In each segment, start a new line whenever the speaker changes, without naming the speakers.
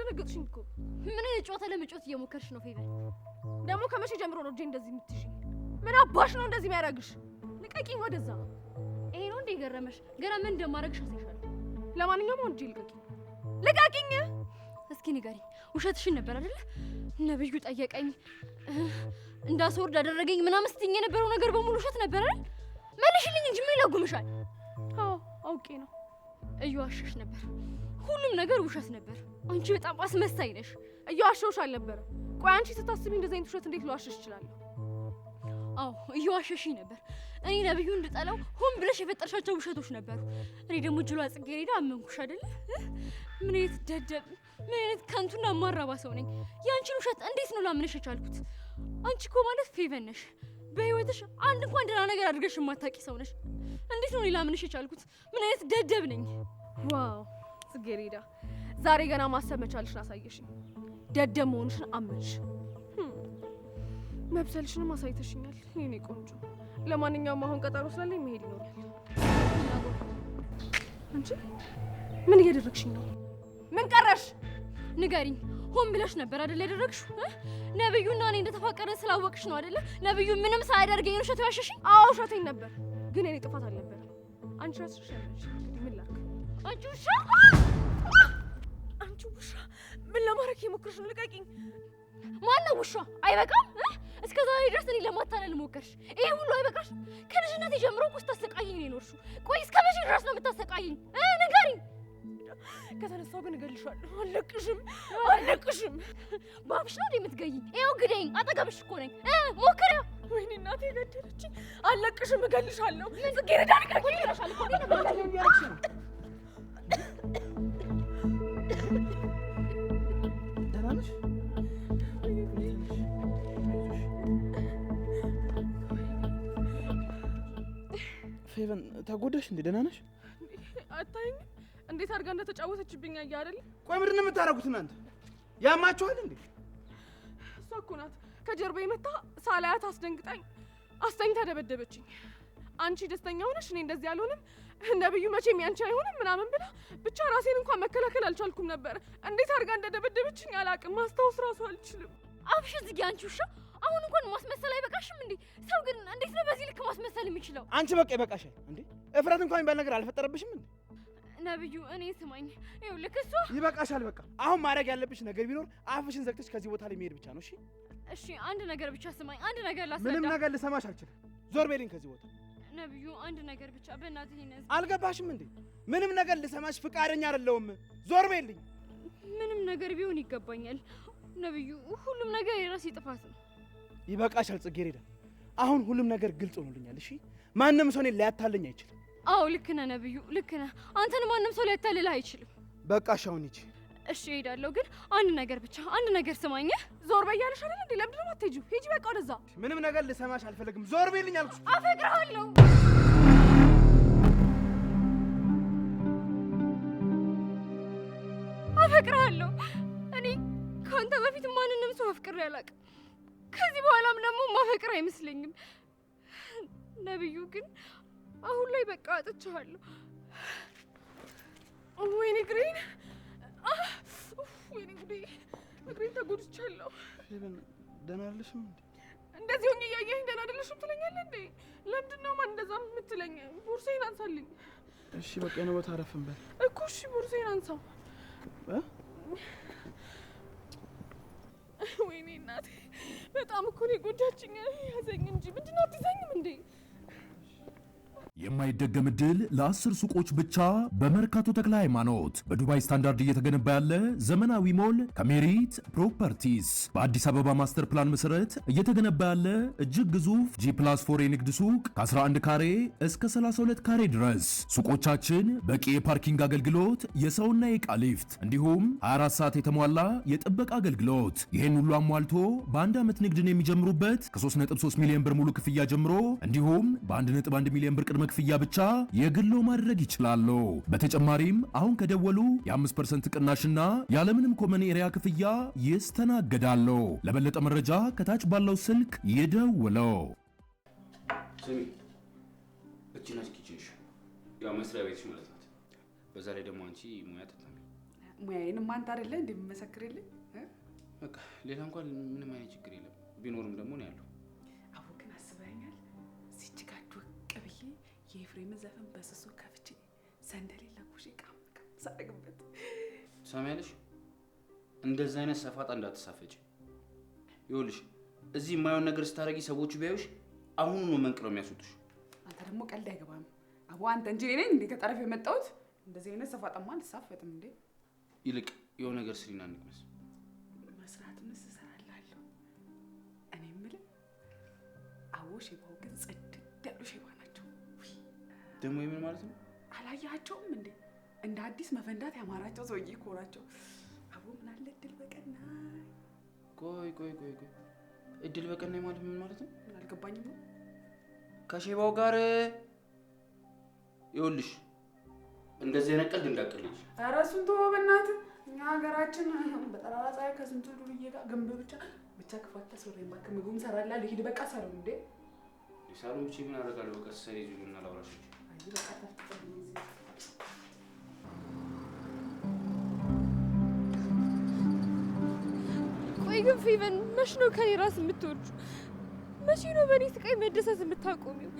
አስደነገጥሽኝ እኮ።
ምን አይነት ጨዋታ ለመጫወት እየሞከርሽ ነው ፌቨን?
ደግሞ ከመቼ ጀምሮ ነው እጄ እንደዚህ የምትይዥኝ? ምን አባሽ ነው እንደዚህ የሚያደርግሽ? ልቀቂኝ ወደዛ።
ይሄ ነው እንዴ ገረመሽ? ገና ምን እንደማደርግሽ አሳይሻለሁ።
ለማንኛውም ወንጂ ልቀቂኝ።
እስኪ ንገሪኝ፣ ውሸትሽን ነበር አይደለ? ነብዩ ጠየቀኝ እንዳስወርድ አደረገኝ ምናምን ስትይኝ የነበረው ነገር በሙሉ ውሸት ነበር አይደል? መልሽልኝ እንጂ ምን ይለጉምሻል?
አዎ አውቄ ነው።
እየዋሸሽ ነበር። ሁሉም ነገር ውሸት ነበር። አንቺ በጣም አስመሳይ ነሽ።
እየዋሸሁሽ አልነበረም። ቆይ አንቺ ስታስቢ እንደዚህ አይነት ውሸት እንዴት ልዋሸሽ እችላለሁ?
አዎ እየዋሸሽኝ ነበር። እኔ ነብዩ እንድጠላው ሆን ብለሽ የፈጠርሻቸው ውሸቶች ነበሩ። እኔ ደግሞ ጅሏ ጽጌረዳ አመንኩሽ አይደለ? ምን አይነት ደደብ፣ ምን አይነት ከንቱና ማራባ ሰው ነኝ። ያንቺን ውሸት እንዴት ነው ላምነሽ የቻልኩት? አንቺ እኮ ማለት ፌቨን ነሽ። በህይወትሽ አንድ እንኳን ደህና ነገር አድርገሽ የማታውቂ ሰው ነሽ። እንዴት ነው ላምነሽ የቻልኩት? ምን አይነት ደደብ ነኝ።
ዋው ጽጌረዳ፣ ዛሬ ገና ማሰብ መቻልሽን አሳየሽኝ። ደደብ መሆንሽን አመንሽ። መብሰልሽንም አሳይተሽኛል የኔ ቆንጆ። ለማንኛውም አሁን ቀጠሮ ስላለኝ መሄድ ይኖራል። አንቺ ምን እያደረግሽኝ ነው? ምን ቀረሽ?
ንገሪኝ። ሆን ብለሽ ነበር አይደል ያደረግሽው? ነብዩና እኔ እንደተፋቀረን ስላወቅሽ ነው አይደል? ነብዩ ምንም ሳያደርገኝ ነው ውሸት ያሸሽኝ?
አዎ ውሸቴን ነበር፣ ግን እኔ ጥፋት አልነበረም። አንቺ ራስሽ ያለሽ እንግዲህ ምን ላድርግ?
አንቺ ውሻ!
አንቺ ውሻ! ምን ለማድረግ የሞከርሽ ነው? ልቀቂኝ!
ማነው ውሻ? አይበቃም? እስከ ዛሬ ድረስ እኔ ለማታለል ሞከርሽ። ይሄ ሁሉ አይበቃሽ? ከልጅነቴ ጀምሮ እኮ ስታሰቃይኝ ነው የኖርሽው። ቆይ እስከ መቼ ድረስ ነው የምታሰቃይኝ? ንገሪኝ።
ከተነሳው ግን እገልሻለሁ። አለቅሽም።
ባብሽ ነው የምትገይኝ? ይኸው ግደኝ፣ አጠገብሽ እኮ ነኝ። ሞክሪያ።
ወይኔ እናቴ ገደለችኝ። አለቅሽም፣ እገልሻለሁ። ጽጌረዳ ልቀቂኝ።
ደህና ነሽ? ፌቨን ተጎዳሽ እንዴ? ደህና ነሽ?
አታይኝ እንዴት አድርጋ እንደተጫወተችብኝ አየህ አይደል?
ቆይ ምንድን ነው የምታደርጉት እናንተ? ያማችኋል እንዴ?
እሷ እኮ ናት ከጀርባዬ መታ ሳላያት አስደንግጣኝ አስተኝታ ደበደበችኝ። አንቺ ደስተኛ ሆነሽ እኔ እንደዚህ አልሆንም፣ ነብዩ መቼም ያንቺ አይሆንም ምናምን ብላ ብቻ ራሴን እንኳን መከላከል አልቻልኩም ነበር። እንዴት አድርጋ እንደደበደበችኝ አላውቅም፣ ማስታወስ ራሱ አልችልም።
አብሽ ዝጊ አንቺ ውሻ! አሁን እንኳን ማስመሰል አይበቃሽም እንዴ? ሰው ግን እንዴት ነው በዚህ ልክ ማስመሰል የሚችለው?
አንቺ በቃ ይበቃሻል እንዴ? እፍረት እንኳን የሚባል ነገር አልፈጠረብሽም እንዴ?
ነብዩ እኔ ስማኝ፣ ይኸውልህ እሷ
ይበቃሻል። በቃ አሁን ማድረግ ያለብሽ ነገር ቢኖር አፍሽን ዘግተሽ ከዚህ ቦታ ላይ መሄድ ብቻ ነው።
እሺ አንድ ነገር ብቻ ስማኝ፣ አንድ ነገር ላስረዳ።
ምንም ነገር ልሰማሽ አልችልም። ዞር በይልኝ ከዚህ ቦታ።
ነብዩ አንድ ነገር ብቻ በእናትህ ይነዝ።
አልገባሽም እንዴ? ምንም ነገር ልሰማሽ ፍቃደኛ አይደለሁም። ዞር በይልኝ።
ምንም ነገር ቢሆን ይገባኛል ነብዩ፣ ሁሉም ነገር የራሴ ጥፋት ነው።
ይበቃሻል ጽጌረዳ፣ አሁን ሁሉም ነገር ግልጽ ሆኖልኛል። እሺ ማንም ሰው እኔን ሊያታለኝ አይችልም።
አዎ ልክ ነህ ነብዩ፣ ልክ ነህ። አንተን ማንም ሰው ሊያታልልህ አይችልም።
በቃ ሻውን ሂጂ።
እሺ እሄዳለሁ፣ ግን አንድ ነገር ብቻ፣ አንድ ነገር ስማኝ።
ዞር በይ ያለሽ አይደል እንዴ? ለምንድን ነው የማትሄጂው? ሂጂ በቃ ወደዛ።
ምንም ነገር ልሰማሽ አልፈልግም። ዞር በይልኝ አልኩሽ።
አፈቅርሃለሁ። አፈቅርሃለሁ። እኔ ከአንተ በፊት ማንንም ሰው አፍቅሬ አላውቅም። ከዚህ በኋላም ደግሞ ማፈቅር አይመስለኝም። ነብዩ ግን አሁን ላይ በቃ አጥቻለሁ።
ወይኔ እግሬን፣ ወይኔ ጉዴ፣ እግሬን ተጎድቻለሁ።
ፌቨን ደህና አይደለሽም እንዴ?
እንደዚህ ሆኜ እያየኸኝ ደህና አይደለሽም ትለኛለህ እንዴ? ለምንድን ነው ማን እንደዛ የምትለኝ? ቦርሳዬን አንሳልኝ።
እሺ በቃ የሆነ ቦታ አረፍ እንበል
እኮ። እሺ ቦርሳዬን አንሳው። ወይኔ እናቴ በጣም እኮ ነው የጎዳችኝ። ያዘኝ እንጂ ምንድን ነው አትይዘኝም እንዴ?
የማይደገም ድል ለ10 ሱቆች ብቻ በመርካቶ ተክለ ሃይማኖት በዱባይ ስታንዳርድ እየተገነባ ያለ ዘመናዊ ሞል ከሜሪት ፕሮፐርቲስ በአዲስ አበባ ማስተር ፕላን መሰረት እየተገነባ ያለ እጅግ ግዙፍ G+4 የንግድ ሱቅ ከ11 ካሬ እስከ 32 ካሬ ድረስ ሱቆቻችን በቂ የፓርኪንግ አገልግሎት፣ የሰውና የዕቃ ሊፍት እንዲሁም 24 ሰዓት የተሟላ የጥበቃ አገልግሎት። ይህን ሁሉ አሟልቶ በአንድ ዓመት ንግድን የሚጀምሩበት ከ3.3 ሚሊዮን ብር ሙሉ ክፍያ ጀምሮ እንዲሁም በ1.1 ሚሊዮን ብር ቅድመ ክፍያ ብቻ የግሎ ማድረግ ይችላሉ። በተጨማሪም አሁን ከደወሉ የ5% ቅናሽና ያለምንም ኮመን ኤሪያ ክፍያ ይስተናገዳሉ። ለበለጠ መረጃ ከታች ባለው ስልክ ይደውለው።
ስሚ እቺ ነች ኪችንሽ፣ ያው መስሪያ ቤትሽ ማለት ናት። በዛ ላይ ደግሞ አንቺ ሙያ ተጠሚ።
ሙያዬን ማንተ አይደለ እንደምመሰክርልኝ
በቃ ሌላ እንኳን ምንም አይነት ችግር የለም። ቢኖርም ደግሞ ነው ያለው።
አቦ ግን አስበኛል እዚች ጋር ዶቅ ብዬ የኤፍሬምን ዘፈን በስሱ ከፍቼ ሰንደሌ ለኩሽ ቃም ሳደግበት
ሰማያለሽ። እንደዛ አይነት ሰፋጣ እንዳትሳፈጭ። ይኸውልሽ እዚህ የማይሆን ነገር ስታረጊ ሰዎቹ ቢያዩሽ አሁኑ ነው መንቅለው የሚያስወጡሽ።
አንተ ደግሞ ቀልድ አይገባም አቦ። አንተ እንጂ እኔ እንዴ ከጠረፍ የመጣሁት እንደዚህ አይነት ሰፋጣማ አልሳፈጥም እንዴ።
ይልቅ የሆነ ነገር ስሪና እንቅመስ።
መስራቱንስ እሰራላለሁ። እኔ የምልህ አቦ ሼባው ግን ጽድት ያሉ ሼባ ናቸው።
ደግሞ የምን ማለት ነው?
አላያቸውም እንዴ? እንደ አዲስ መፈንዳት ያማራቸው ሰውዬ እኮ ናቸው። አቦ ምን አለ እድል በቀናይ።
ቆይ እድል በቀናይ ማለት ምን ማለት ነው?
ምን አልገባኝም ነው።
ከሼባው ጋር ይኸውልሽ እንደዚህ አይነት ቀልድ እንዳትቀልጂ።
ኧረ እሱን ተወው በእናትህ። እኛ ሀገራችን በጠራራ ፀሐይ ከስንቱ ዱርዬ ጋር ግንብ ብቻ ክፋት ተሰራኝ። እባክህ ምግቡን ሰራላ ልሂድ በቃ። ሰሩ እንዴ
ሳሎን ብቻ ምን አደርጋለሁ? በቃ ሰሪ ይዙልና ላውራሽ።
አይ በቃ ታፍጥልኝ።
ቆይ ግን ፌቨን መች ነው ከኔ ራስ የምትወርጁ? መቼ ነው በእኔ ስቃይ መደሰት የምታቆሚው?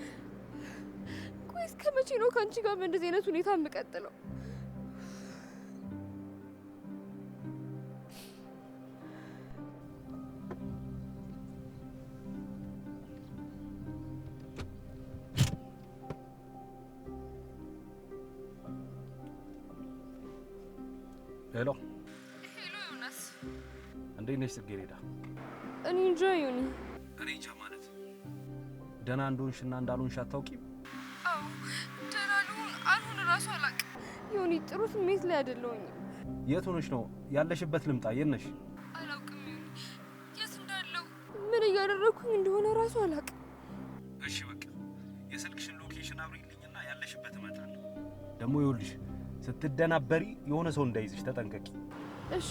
ቆይ እስከ መቼ ነው ከአንቺ ጋር በእንደዚህ አይነት ሁኔታ የምቀጥለው?
ሄሎ
ዮናስ፣
እንዴት ነሽ ጽጌረዳ?
እኔ እንጃ ዮኒ።
እኔ እንጃ ማለት ደህና እንደሆንሽና እንዳልሆንሽ አታውቂም?
አዎ ደህና ልሁን አልሁን እራሱ አላውቅም ዮኒ። ጥሩ ስሜት ላይ አይደለሁኝም።
የት ሆነሽ ነው? ያለሽበት ልምጣ? የት ነሽ?
አላውቅም ዮኒ፣ የት እንዳለሁ ምን እያደረኩኝ እንደሆነ እራሱ አላውቅም።
እሺ በቃ የስልክሽን ሎኬሽን አብሪልኝና ያለሽበት እመጣለሁ። ደግሞ ይኸውልሽ ስትደናበሪ የሆነ ሰው እንዳይዝሽ ተጠንቀቂ።
እሺ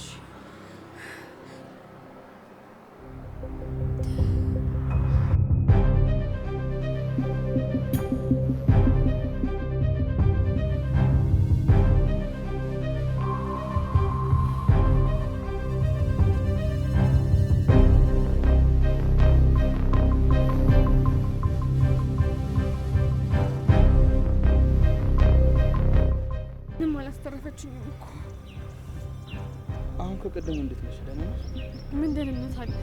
አላስተረፈችኝም እኮ።
አሁን ከቀደሙ እንዴት ነሽ? ደህና ነሽ?
ምን ደህንነት አለ?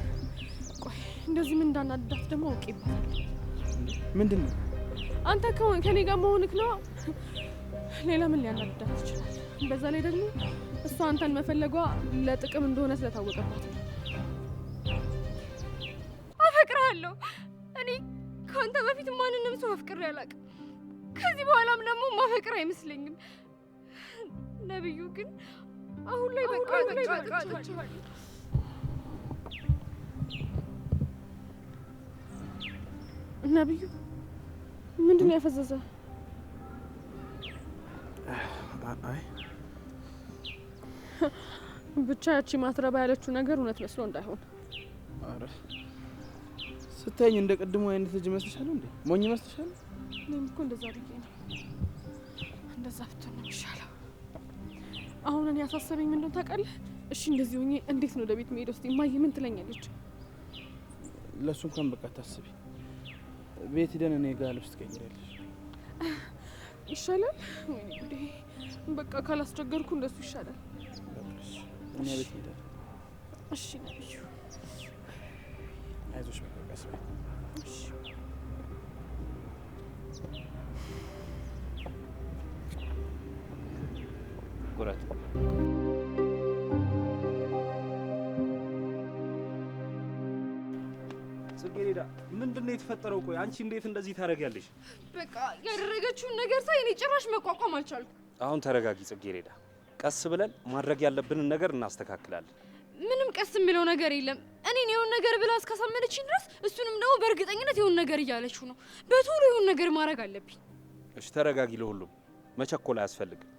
ቆይ እንደዚህ ምን እንዳናድዳት ደግሞ አውቄበታለሁ።
ምንድን ነው?
አንተ ከኔ ጋር መሆንክ ነው። ሌላ ምን ሊያናድዳት ይችላል? በዛ ላይ ደግሞ እሷ አንተን መፈለጓ ለጥቅም እንደሆነ ስለታወቀባት ነው።
አፈቅርሃለሁ። እኔ ከአንተ በፊት ማንንም ሰው አፍቅሬ አላውቅም። ከዚህ በኋላም ደግሞ ማፈቅር አይመስለኝም። ነብዩ ግን አሁን ላይ በቃ
ነብዩ ምንድን ነው ያፈዘዘ?
አይ
ብቻ ያቺ ማትረባ ያለችው ነገር እውነት መስሎ እንዳይሆን።
አረ ስታይኝ እንደ ቀድሞ አይነት ልጅ መስልሻል እንዴ? ሞኝ መስልሻል?
እኔም እኮ እንደዛ ብዬ ነው። እንደዛ ብትሆን ነው የሚሻለው። አሁን እኔ ያሳሰበኝ ምን እንደሆነ ታውቃለህ? እሺ እንደዚህ ሆኜ እንዴት ነው ወደ ቤት መሄድ? ውስጥ እማዬ ምን ትለኛለች?
ለሱ እንኳን በቃ ታስቢ። ቤት ሄደን እኔ ጋር ልብስ ትቀይሪያለሽ
ይሻላል። ወይኔ ጉዴ! በቃ ካላስቸገርኩ እንደሱ ይሻላል።
እኛ ቤት ሄደን።
እሺ ነብዩ፣
አይዞሽ በቃ ቀስ በይ።
እሺ
ኩራት
ጽጌረዳ ምንድነው የተፈጠረው? ቆይ አንቺ እንዴት እንደዚህ ታደርጊያለሽ?
በቃ ያደረገችውን ነገር ሳይ እኔ ጭራሽ መቋቋም አልቻልኩም።
አሁን ተረጋጊ ጽጌረዳ። ቀስ ብለን ማድረግ ያለብንን ነገር እናስተካክላለን።
ምንም ቀስ የሚለው ነገር የለም። እኔን የሆነ ነገር ብላ እስካሳመነችኝ ድረስ እሱንም ደግሞ በእርግጠኝነት የሆነ ነገር እያለችው ነው። በቶሎ የሆነ ነገር ማድረግ አለብኝ።
እሺ ተረጋጊ። ለሁሉም መቸኮል አያስፈልግም።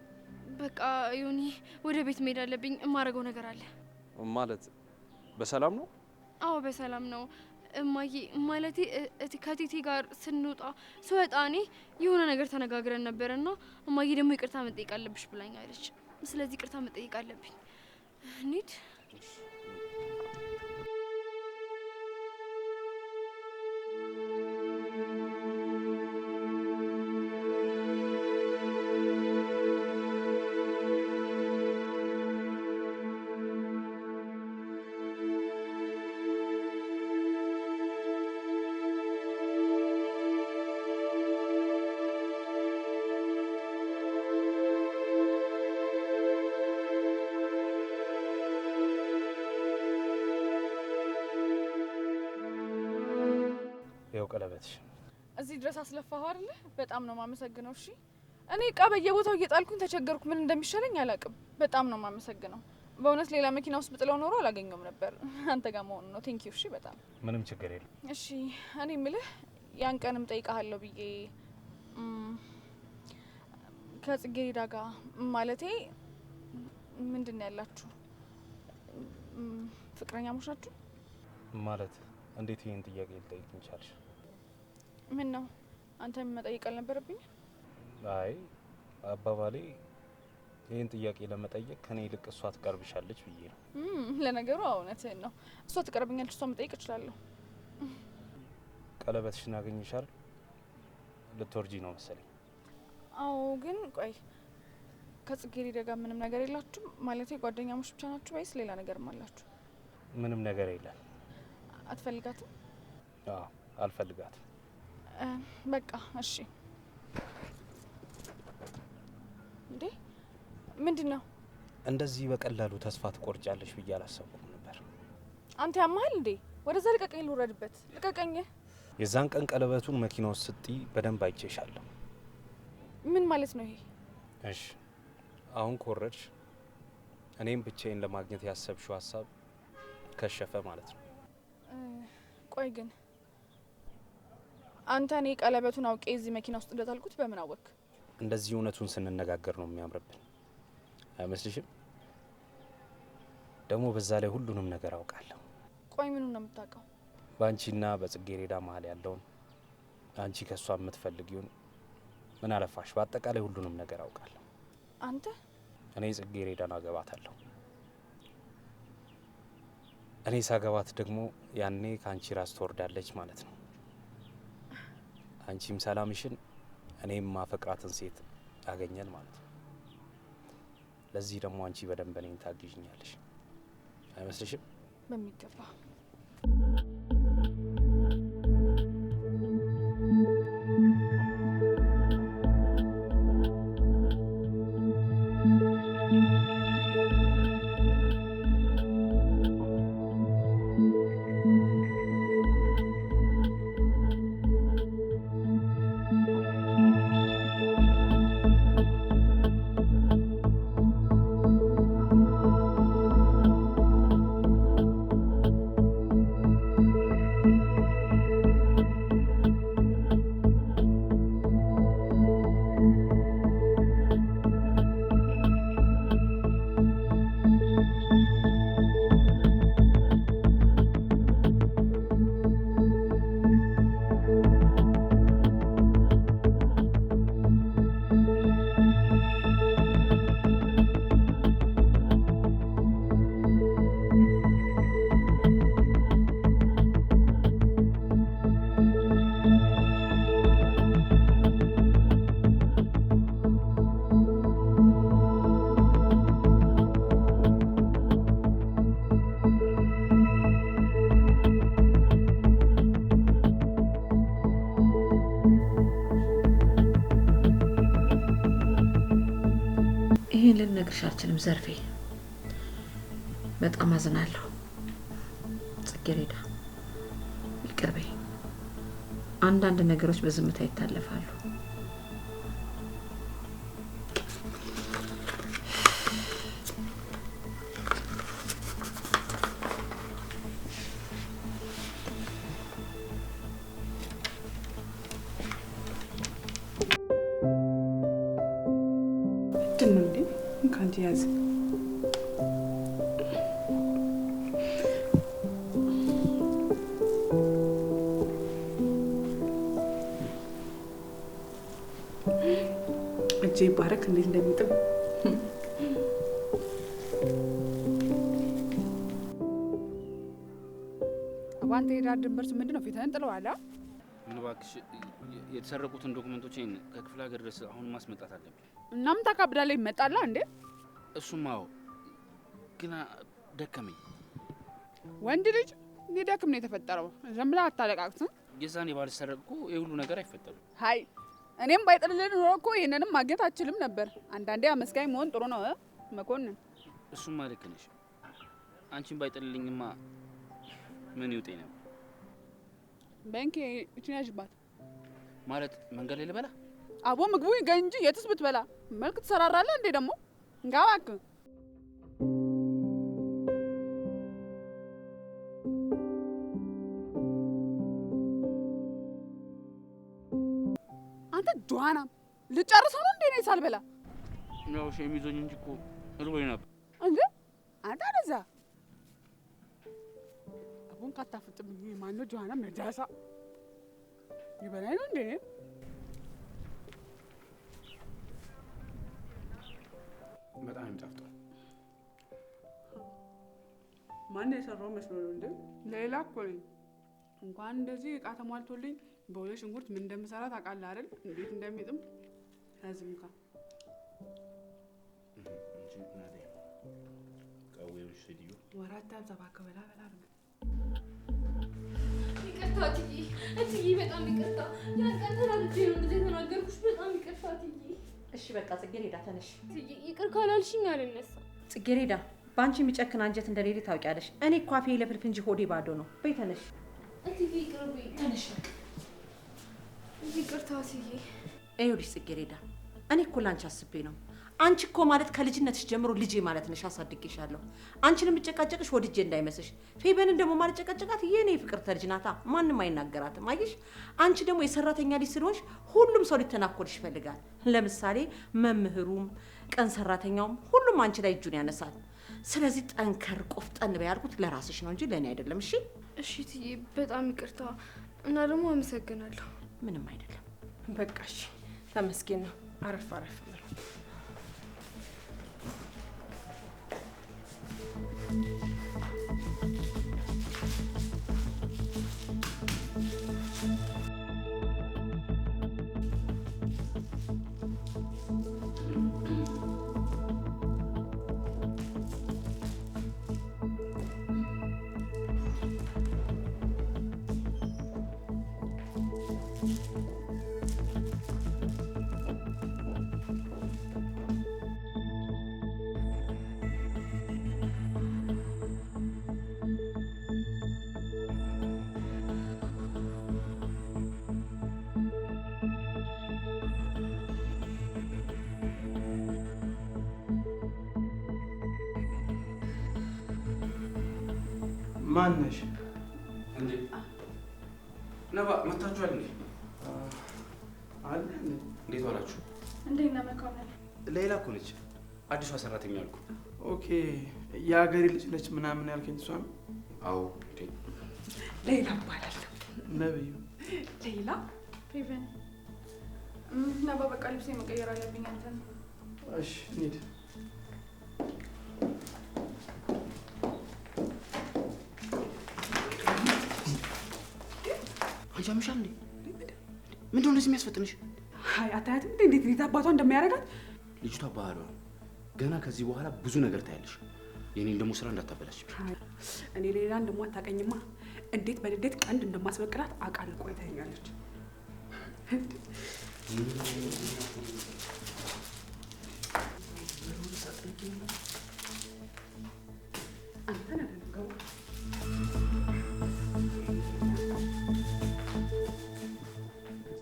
በቃ ዮኒ ወደ ቤት መሄድ አለብኝ። የማደርገው ነገር አለ።
ማለት በሰላም ነው?
አዎ በሰላም ነው እማዬ። ማለቴ ከቴቴ ጋር ስንወጣ ስወጣ እኔ የሆነ ነገር ተነጋግረን ነበርና እማዬ ደግሞ ይቅርታ መጠየቅ አለብሽ ብላኛለች። ስለዚህ ይቅርታ መጠየቅ አለብኝ። እንሂድ።
ቀለበትሽ
እዚህ ድረስ አስለፋኸው አይደል? በጣም ነው ማመሰግነው። እሺ እኔ እቃ በየቦታው እየጣልኩኝ ተቸገርኩ። ምን እንደሚሻለኝ አላውቅም። በጣም ነው ማመሰግነው። በእውነት ሌላ መኪና ውስጥ ብጥለው ኖሮ አላገኘውም ነበር። አንተ ጋር መሆኑ ነው። ቴንክ ዩ። እሺ በጣም
ምንም ችግር የለም።
እሺ እኔ የምልህ ያን ቀንም ጠይቃለሁ ብዬ ከጽጌረዳ ጋር ማለቴ ምንድን ነው ያላችሁ? ፍቅረኛሞች ናችሁ
ማለት? እንዴት ይሄን ጥያቄ ልጠይቅኝ ቻልሽ?
ምን ነው አንተ መጠየቅ አልነበረብኝ?
አይ አባባሌ ይሄን ጥያቄ ለመጠየቅ ከኔ ይልቅ እሷ ትቀርብሻለች ብዬ ነው።
ለነገሩ እውነትህን ነው። እሷ ትቀርብኛለች፣ እሷ መጠየቅ እችላለሁ።
ቀለበትሽን አገኘሻል? ልትወርጂ ነው መሰለኝ።
አዎ ግን ቆይ ከጽጌረዳ ጋር ምንም ነገር የላችሁም? ማለቴ ጓደኛሞች ብቻ ናችሁ ወይስ ሌላ ነገርም አላችሁ?
ምንም ነገር የለም።
አትፈልጋትም?
አዎ አልፈልጋትም።
በቃ እሺ። እንዴ ምንድን ነው?
እንደዚህ በቀላሉ ተስፋ ትቆርጫለሽ ብዬ አላሰብኩም ነበር።
አንተ ያማል እንዴ? ወደዛ ልቀቀኝ፣ ልውረድበት። ልቀቀኝ።
የዛን ቀን ቀለበቱን መኪና ውስጥ ስትይ በደንብ አይቼሻለሁ።
ምን ማለት ነው ይሄ?
እሺ አሁን ኮረድሽ። እኔም ብቻዬን ለማግኘት ያሰብሽው ሀሳብ ከሸፈ ማለት ነው።
ቆይ ግን አንተ እኔ ቀለበቱን አውቄ እዚህ መኪና ውስጥ እንደታልኩት በምን አወቅ?
እንደዚህ እውነቱን ስንነጋገር ነው የሚያምርብን አይመስልሽም? ደግሞ በዛ ላይ ሁሉንም ነገር አውቃለሁ።
ቆይ ምኑን ነው የምታውቀው?
በአንቺና በጽጌረዳ መሀል ያለውን፣ አንቺ ከሷ የምትፈልጊውን፣ ምን አለፋሽ በአጠቃላይ ሁሉንም ነገር አውቃለሁ።
አንተ?
እኔ ጽጌረዳን አገባታለሁ። እኔ ሳገባት ደግሞ ያኔ ከአንቺ ራስ ትወርዳለች ማለት ነው። አንቺም ሰላምሽን፣ እኔም ማፈቅራትን ሴት አገኘን ማለት ነው። ለዚህ ደግሞ አንቺ በደንብ እኔን ታግዥኛለሽ አይመስልሽም?
በሚገባ።
ይሄን ልነግርሽ አልችልም ዘርፌ። በጣም አዝናለሁ ጽጌረዳ። ይቅር በይ። አንዳንድ ነገሮች በዝምታ ይታለፋሉ።
ያዝ እጄ ባረክ እንዴት እንደሚጥም
አንተ የዳር ድንበርስ ምንድነው? ፊትህን ጥለዋል።
ምን እባክሽ የተሰረቁትን ዶክመንቶችን ከክፍለ ሀገር ድረስ አሁን ማስመጣት አለብኝ።
እናም ተካብዳለህ ይመጣላ እንዴ?
እሱማው ግን ደከመኝ።
ወንድ ልጅ ሊደክም ነው የተፈጠረው። ዝም ብለህ አታለቃቅስ።
የዛኔ ባልሰረቅ እኮ የሁሉ ነገር አይፈጠርም።
ሀይ እኔም ባይጥልልህ ኖሮ እኮ ይሄንንም ማግኘት አችልም ነበር። አንዳንዴ አመስጋኝ መሆን ጥሩ ነው መኮንን።
እሱማ ልክ ነሽ። አንቺን ባይጥልልኝማ ምን ይውጤ ነበር?
በእንኬ እችኛሽባት
ማለት መንገድ ላይ ልበላ?
አቦ ምግቡ ይገኝ እንጂ የትስ ብትበላ መልክ ትሰራራለህ እንዴ ደግሞ? እንጋባክ አንተ ጆዋና ልጨርሰው ነው እንዴ? ነው ሳልበላ
ያው ሸሚዞኝ እንጂ እኮ እርቦኝ ነበር
እንዴ? አንተ አለዛ አቡን ካታፍጥም ማነው ጆዋና መጃሳ ይበላይ ነው እንዴ?
በጣም የሚጣፍጠው
ማን የሰራው መስሎ ነው እንዴ? ሌላ እኮ ነኝ። እንኳን እንደዚህ እቃ ተሟልቶልኝ በሁለት ሽንኩርት ምን እንደምሰራ ታውቃለህ አይደል? እንዴት እንደሚጥም ያዝምካ
እንጂ ናዴ ቀዌው ሽዲዩ
ወራታ ዘባከ በላ በላ ነው።
ይቅርታ እትዬ በጣም ይቅርታ። ያን ቀን ተናድጄ ነው እንደዚህ የተናገርኩሽ። በጣም ይቅርታ እትዬ።
እሺ በቃ ጽጌረዳ ተነሽ።
እትዬ ይቅር ካላልሽኝ አልነሳም።
ጽጌረዳ ባንቺ የሚጨክን አንጀት እንደሌለ ታውቂያለሽ። እኔ እኮ አፌ ለፍልፍ እንጂ ሆዴ ባዶ ነው። በይ ተነሽ።
እትዬ ይቅርብኝ።
ተነሽ።
ይቅርታ እትዬ።
ይኸውልሽ ጽጌረዳ እኔ እኮ ላንቺ አስቤ ነው። አንቺ እኮ ማለት ከልጅነትሽ ጀምሮ ልጄ ማለት ነሽ። አሳድጌሻለሁ። አንቺን የምጨቃጨቅሽ ወድጄ እንዳይመስልሽ። ፌበንን ደግሞ ማለት ጨቃጨቃት የኔ ፍቅር ተልጅ ናታ። ማንም አይናገራትም። አየሽ አንቺ ደግሞ የሰራተኛ ልጅ ስለሆንሽ ሁሉም ሰው ሊተናኮልሽ ይፈልጋል። ለምሳሌ መምህሩም፣ ቀን ሰራተኛውም ሁሉም አንቺ ላይ እጁን ያነሳል። ስለዚህ ጠንከር ቆፍጠን በይ ያልኩት ለራስሽ ነው እንጂ ለእኔ አይደለም። እሺ
እሺ እትዬ በጣም ይቅርታ እና ደግሞ አመሰግናለሁ።
ምንም አይደለም።
በቃ እሺ ተመስገን ነው። አረፍ አረፍ ነው።
ማን ነሽ?
እንዴ ነባ መታችኋል እንዴ?
አለ
እንዴት ዋላችሁ?
እንዴት ነህ መኮንን?
ሌላ እኮ ነች አዲሷ ሰራተኛ አልኩ።
ኦኬ የሀገሬ ልጅ ነች ምናምን ያልከኝ እሷ ነው?
አዎ እንዴ
ሌላ እባላለሁ።
ነብዩ
ሌላ
ፌቨን ነባ በቃ ልብሴ መቀየር አለብኝ። አንተ ነው።
እሺ እንሂድ።
አንቺ አምሻል እንዴ? ምንድን ነው እንደዚህ የሚያስፈጥንሽ?
አይ አታያትም እንዴ እንዴት ሊታ አባቷ እንደሚያደርጋት?
ልጅቷ ባህሪዋ ገና ከዚህ በኋላ ብዙ ነገር ታያለሽ። የኔን ደግሞ ስራ እንዳታበላሽ።
እኔ ሌላን ደግሞ አታውቀኝማ። እንዴት በንዴት ቀንድ እንደማስበቅላት አውቃለሁ። ቆይታኛለች።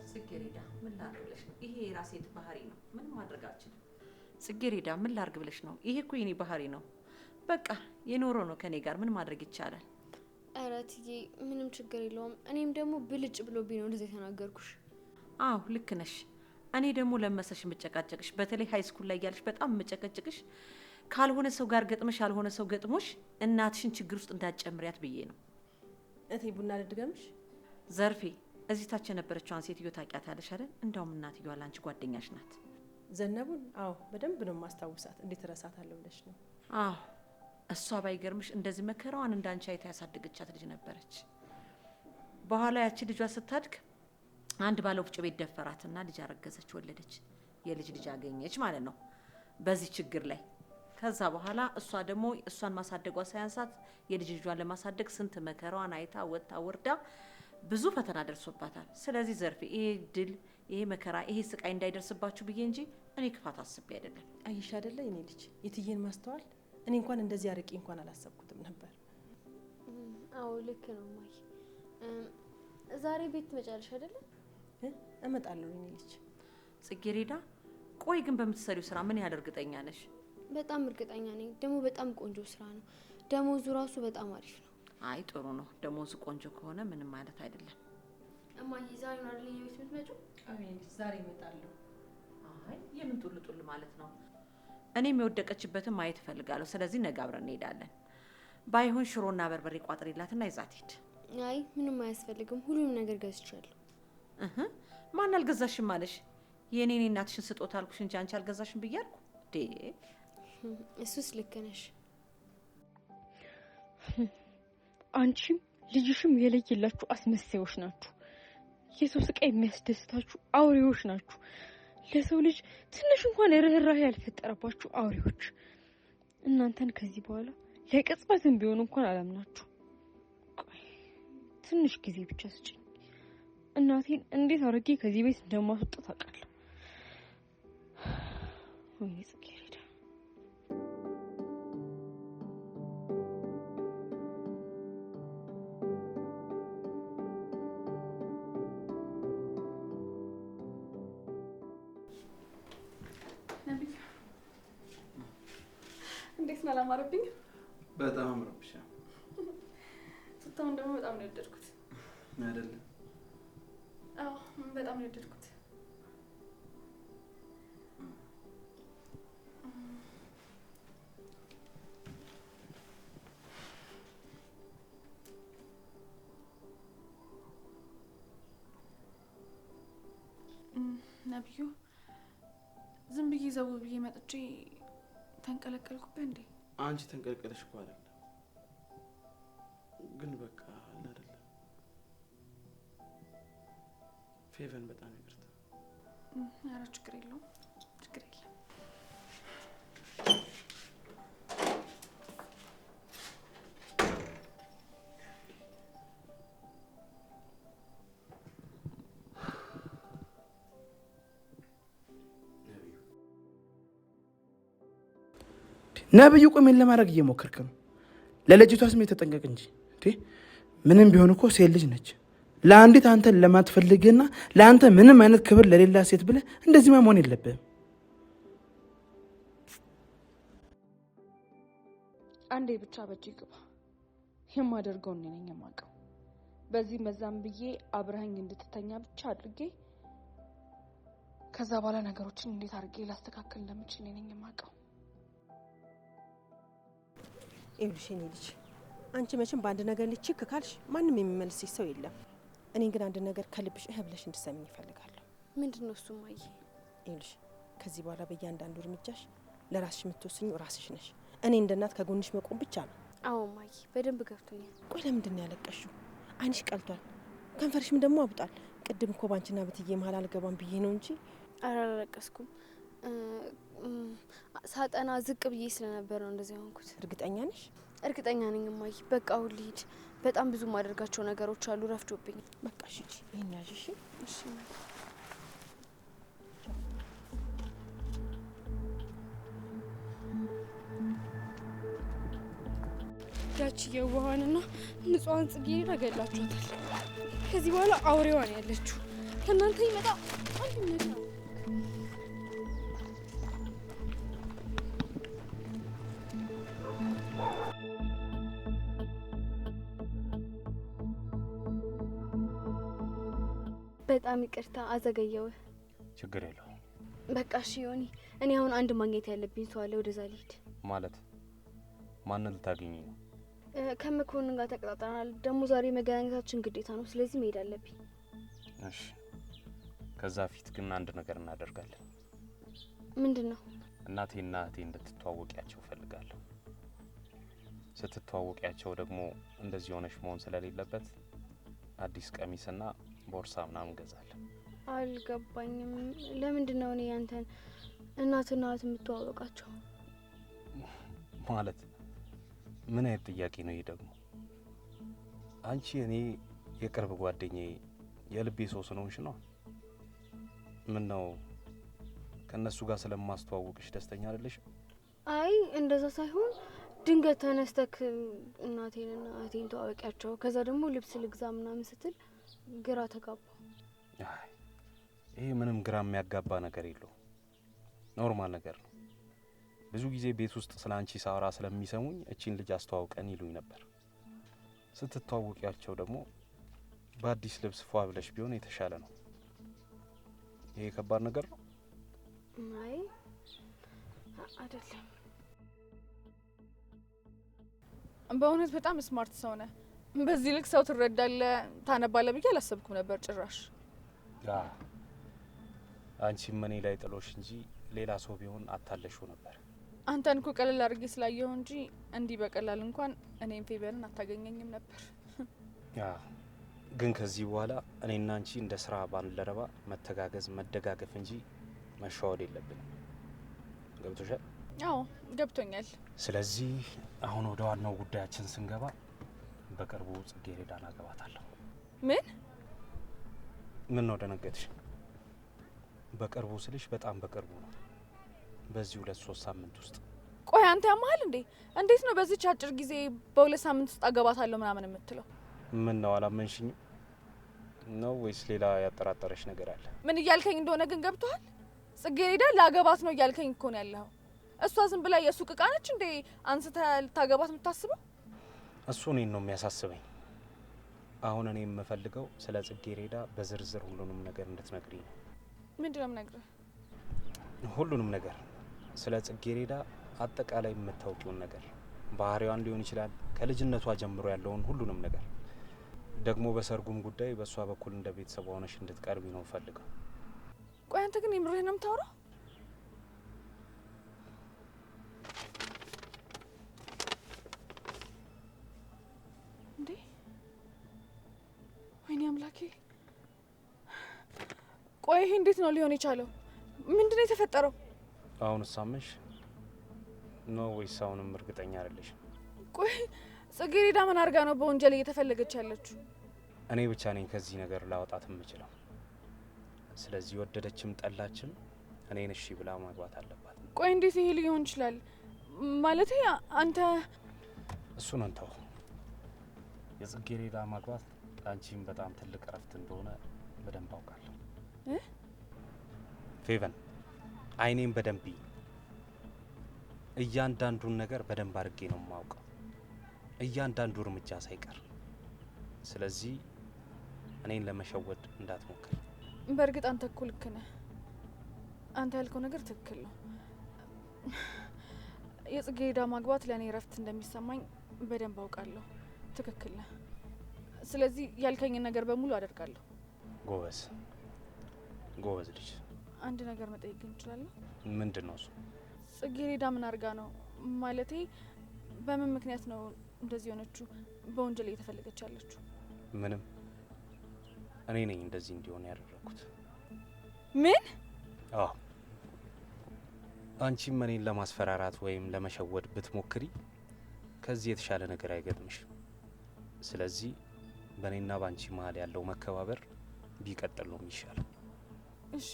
ጽጌረዳ ምን ላድርግ ብለሽ ነው? ይሄ የራሴ ባህሪ ነው። ምንም ማድረግ አልችልም። ጽጌረዳ ምን ላድርግ ብለሽ ነው? ይሄ እኮ የኔ ባህሪ ነው። በቃ የኖረው ነው ከኔ ጋር ምን ማድረግ ይቻላል?
ኧረ እትዬ ምንም ችግር የለውም። እኔም ደግሞ ብልጭ ብሎብኝ ነው እንደዚህ የተናገርኩሽ።
አዎ ልክ ነሽ። እኔ ደግሞ ለመሰሽ የምጨቃጨቅሽ በተለይ ሃይ ስኩል ላይ ያለሽ በጣም የምጨቀጭቅሽ ካልሆነ ሰው ጋር ገጥመሽ ያልሆነ ሰው ገጥሞሽ እናትሽን ችግር ውስጥ እንዳትጨምሪያት ብዬ ነው።
እቴ ቡና ልድገምሽ?
ዘርፌ እዚህ ታች የነበረችዋን ሴትዮ ታውቂያታለሽ አይደል? እንደውም እናትየዋ ላንቺ ጓደኛሽ ናት።
ዘነቡን? አዎ በደንብ ነው ማስታውሳት። እንዴት እረሳታለሁ ብለሽ ነው?
አዎ እሷ ባይገርምሽ እንደዚህ መከራዋን እንዳንቺ አይታ ያሳደገቻት ልጅ ነበረች። በኋላ ያቺ ልጇ ስታድግ አንድ ባለ ወፍጮ ቤት ደፈራትና ልጅ አረገዘች፣ ወለደች። የልጅ ልጅ አገኘች ማለት ነው በዚህ ችግር ላይ። ከዛ በኋላ እሷ ደግሞ እሷን ማሳደጓ ሳያንሳት የልጅ ልጇን ለማሳደግ ስንት መከራዋን አይታ ወጣ ወርዳ ብዙ ፈተና ደርሶባታል። ስለዚህ ዘርፌ ይሄ ድል፣ ይሄ መከራ፣ ይሄ ስቃይ እንዳይደርስባችሁ ብዬ እንጂ እኔ ክፋት አስቤ አይደለም።
አይሽ አይደለ የኔ ልጅ የትዬን ማስተዋል እኔ እንኳን እንደዚህ አርቄ እንኳን አላሰብኩትም ነበር።
አዎ ልክ ነው ማይ። ዛሬ ቤት ትመጫለሽ አይደለ?
እመጣለሁ የኔ ልጅ።
ጽጌሬዳ ቆይ ግን በምትሰሪው ስራ ምን ያህል እርግጠኛ ነሽ?
በጣም እርግጠኛ ነኝ። ደግሞ በጣም ቆንጆ ስራ ነው። ደሞዙ ራሱ በጣም አሪፍ ነው።
አይ ጥሩ ነው። ደሞዙ ቆንጆ ከሆነ ምንም ማለት አይደለም።
እማዬ ዛሬ ነው አይደል የቤት የምትመጪው?
አሜን ዛሬ እመጣለሁ።
አይ የምን ጡል ማለት ነው? እኔም የወደቀችበትን ማየት እፈልጋለሁ። ስለዚህ ነገ አብረን እንሄዳለን። ባይሆን ሽሮና በርበሬ ቋጥሪላትና ይዛት ሂድ።
አይ ምንም አያስፈልግም፣ ሁሉንም ነገር ገዝቻለሁ።
ማን አልገዛሽም ማለሽ? የኔ እናትሽን ስጦታ አልኩሽ እንጂ አንቺ አልገዛሽም ብያለሁ ዴ።
እሱስ ልክ ነሽ።
አንቺም ልጅሽም የለየላችሁ አስመሳዮች ናችሁ። የሰው ስቃይ የሚያስደስታችሁ አውሬዎች ናችሁ። ለሰው ልጅ ትንሽ እንኳን ርህራሄ ያልፈጠረባችሁ አውሬዎች። እናንተን ከዚህ በኋላ ለቅጽበትም ቢሆን እንኳን አላምናችሁ። ትንሽ ጊዜ ብቻ ስጪኝ። እናቴን እንዴት አድርጌ ከዚህ ቤት እንደማስወጣት አውቃለሁ። ወይኔ ጽጌረዳ።
እንዴት ነው አላማረብኝ?
በጣም አምሮብሻል።
ስታውን ደግሞ በጣም ነው የወደድኩት።
አይደለም?
አዎ በጣም ነው የወደድኩት። ነብዩ ዝም ብዬ ዘው ብዬ መጥቼ ተንቀለቀልኩበት እንዴ?
አንቺ ተንቀልቀለሽ እኮ አይደለም፣ ግን በቃ አይደለም። ፌቨን በጣም ይቅርታ።
ኧረ ችግር የለውም፣ ችግር የለም።
ነብዩ ቆሜን ለማድረግ እየሞከርክ ነው። ለልጅቷ ስሜት ተጠንቀቅ እንጂ ምንም ቢሆን እኮ ሴት ልጅ ነች። ለአንዲት አንተን ለማትፈልግና ለአንተ ምንም አይነት ክብር ለሌላ ሴት ብለህ እንደዚህ መሆን የለብህም።
አንዴ ብቻ በእጅ ግባ። የማደርገው እኔ ነኝ የማውቀው። በዚህም በዛም ብዬ አብረኸኝ እንድትተኛ ብቻ አድርጌ ከዛ በኋላ ነገሮችን እንዴት አድርጌ ላስተካክል እንደምችል እኔ ነኝ የማውቀው።
ይኸውልሽ የኔ ልጅ አንቺ መቼም በአንድ ነገር ልችክ ካልሽ ማንም የሚመልስሽ ሰው የለም። እኔ ግን አንድ ነገር ከልብሽ ብለሽ እንድትሰሚኝ እፈልጋለሁ።
ምንድነው እሱ ማየ?
ይኸውልሽ ከዚህ በኋላ በእያንዳንዱ እርምጃሽ ለራስሽ የምትወስኚው ራስሽ ነሽ። እኔ እንደ እናት ከጎንሽ መቆም ብቻ ነው።
አዎ ማየ በደንብ ገብቶኛል።
ቆይ ለምንድን ነው ያለቀሽው? አይንሽ ቀልቷል፣ ከንፈርሽም ደግሞ አብጧል። ቅድም እኮ ባንቺና በትዬ መሀል አልገባም ብዬ ነው እንጂ
አላለቀስኩም። ሳጠና ዝቅ ብዬ ስለነበር ነው እንደዚህ ሆንኩት።
እርግጠኛ ነሽ?
እርግጠኛ ነኝ እማዬ። በቃ አሁን ልሂድ። በጣም ብዙ ማደርጋቸው ነገሮች አሉ፣ ረፍዶብኝ።
በቃ እሺ፣ ይሄን ያዥ። እሺ
እሺ።
ያቺ የዋሃንና ንጹሃን ጽጌረዳ ገላችኋታል። ከዚህ በኋላ አውሬዋን ያለችው ከእናንተ ይመጣ አንድ ነገር
በጣም ይቅርታ አዘገየው።
ችግር የለውም።
በቃ እሺ ዮኒ፣ እኔ አሁን አንድ ማግኘት ያለብኝ ሰው አለ። ወደዛ ልሂድ።
ማለት ማንን ልታገኚ ነው?
ከመኮንን ጋር ተቀጣጥረናል። ደግሞ ዛሬ መገናኘታችን ግዴታ ነው። ስለዚህ መሄድ አለብኝ።
እሺ፣ ከዛ ፊት ግን አንድ ነገር እናደርጋለን።
ምንድን ነው?
እናቴና እህቴ እንድትተዋወቂያቸው ፈልጋለሁ። ስትተዋወቂያቸው ደግሞ እንደዚህ ሆነሽ መሆን ስለሌለበት አዲስ ቀሚስና ቦርሳ ምናምን ገዛለን።
አልገባኝም። ለምንድን ነው እኔ ያንተን እናትና እህት የምትዋወቃቸው?
ማለት ምን አይነት ጥያቄ ነው ይሄ ደግሞ? አንቺ እኔ የቅርብ ጓደኛዬ የልቤ ሰው ስለሆንሽ ነው። ምን ነው ከነሱ ጋር ስለማስተዋወቅሽ ደስተኛ አይደለሽ?
አይ እንደዛ ሳይሆን ድንገት ተነስተክ እናቴንና እህቴን ተዋወቂያቸው ከዛ ደግሞ ልብስ ልግዛ ምናምን ስትል ግራ ተጋባ።
አይ ይሄ ምንም ግራ የሚያጋባ ነገር የለው፣ ኖርማል ነገር ነው። ብዙ ጊዜ ቤት ውስጥ ስለ አንቺ ሳወራ ስለሚሰሙኝ እቺን ልጅ አስተዋውቀን ይሉኝ ነበር። ስትተዋወቂያቸው ደግሞ በአዲስ ልብስ ፏ ብለሽ ቢሆን የተሻለ ነው። ይሄ ከባድ ነገር ነው?
አይ አይደለም።
በእውነት በጣም ስማርት ሰው ነህ። በዚህ ልክ ሰው ትረዳለህ፣ ታነባለህ ብዬ አላሰብኩም ነበር ጭራሽ።
አንቺም እኔ ላይ ጥሎሽ እንጂ ሌላ ሰው ቢሆን አታለሽው ነበር።
አንተን እኮ ቀለል አድርጌ ስላየሁ እንጂ እንዲህ በቀላል እንኳን እኔም ፌቨንን አታገኘኝም ነበር።
ግን ከዚህ በኋላ እኔና አንቺ እንደ ስራ ባልደረባ መተጋገዝ፣ መደጋገፍ እንጂ መሻወድ የለብንም። ገብቶሻል?
አዎ ገብቶኛል።
ስለዚህ አሁን ወደ ዋናው ጉዳያችን ስንገባ በቅርቡ ጽጌረዳን አገባታለሁ። ምን ነው ደነገጥሽ? በቅርቡ ስልሽ በጣም በቅርቡ ነው። በዚህ 2-3 ሳምንት ውስጥ።
ቆይ አንተ ያማሃል እንዴ? እንዴት ነው በዚህ አጭር ጊዜ በ2 ሳምንት ውስጥ አገባታለሁ ምናምን የምትለው?
ምን ነው አላመንሽኝም ነው ወይስ ሌላ ያጠራጠረሽ ነገር አለ?
ምን እያልከኝ እንደሆነ ግን ገብቶሃል? ጽጌረዳ ላገባት ነው እያልከኝ እኮ ነው ያለኸው። እሷ ዝም ብላ የሱቅ ዕቃ ነች እንዴ አንስተህ ልታገባት የምታስበው?
እሱ እኔን ነው የሚያሳስበኝ። አሁን እኔ የምፈልገው ስለ ጽጌረዳ በዝርዝር ሁሉንም ነገር እንድትነግሪኝ ነው።
ምንድን ነው የምነግርህ?
ሁሉንም ነገር ስለ ጽጌረዳ አጠቃላይ የምታውቂውን ነገር፣ ባህሪዋን ሊሆን ይችላል፣ ከልጅነቷ ጀምሮ ያለውን ሁሉንም ነገር። ደግሞ በሰርጉም ጉዳይ በእሷ በኩል እንደ ቤተሰብ ሆነሽ እንድትቀርቢ ነው ፈልገው።
ቆይ አንተ ግን የምርህን ነው የምታወራው? እንዴ ወይኔ አምላኬ! ቆይ ይሄ እንዴት ነው ሊሆን የቻለው? ምንድነው የተፈጠረው?
አሁን ሳመሽ ነው ወይስ አሁንም እርግጠኛ አይደለሽ?
ቆይ ጽጌረዳ ምን አድርጋ ነው በወንጀል እየተፈለገች ያለችው?
እኔ ብቻ ነኝ ከዚህ ነገር ላወጣት የምችለው። ስለዚህ ወደደችም ጠላችም እኔን እሺ ብላ ማግባት አለባት።
ቆይ እንዴት ይሄ ሊሆን ይችላል? ማለት አንተ
እሱን እንተው። የጽጌረዳ ማግባት አንቺም በጣም ትልቅ እረፍት እንደሆነ በደንብ አውቃለሁ። ፌቨን አይኔም በደንብ እያንዳንዱን ነገር በደንብ አድርጌ ነው የማውቀው፣ እያንዳንዱ እርምጃ ሳይቀር። ስለዚህ እኔን ለመሸወድ እንዳትሞክር።
በእርግጥ አንተ እኮ ልክ ነህ። አንተ ያልከው ነገር ትክክል ነው። የጽጌረዳ ማግባት ለእኔ እረፍት እንደሚሰማኝ በደንብ አውቃለሁ። ትክክል ነህ። ስለዚህ ያልከኝን ነገር በሙሉ አደርጋለሁ።
ጎበዝ ጎበዝ ልጅ።
አንድ ነገር መጠየቅ እንችላለን?
ምንድን ነው እሱ?
ጽጌረዳ ምን አድርጋ ነው? ማለቴ በምን ምክንያት ነው እንደዚህ ሆነችው? በወንጀል እየተፈለገች ያለችው?
ምንም። እኔ ነኝ እንደዚህ እንዲሆን ያደረኩት።
ምን?
አዎ፣ አንቺም እኔን ለማስፈራራት ወይም ለመሸወድ ብትሞክሪ ከዚህ የተሻለ ነገር አይገጥምሽም። ስለዚህ በእኔና ባንቺ መሀል ያለው መከባበር ቢቀጥል ነው የሚሻለው።
እሺ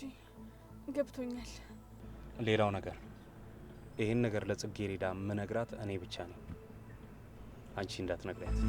ገብቶኛል።
ሌላው ነገር ይህን ነገር ለጽጌረዳ ምነግራት እኔ ብቻ ነኝ። አንቺ እንዳትነግሪያት።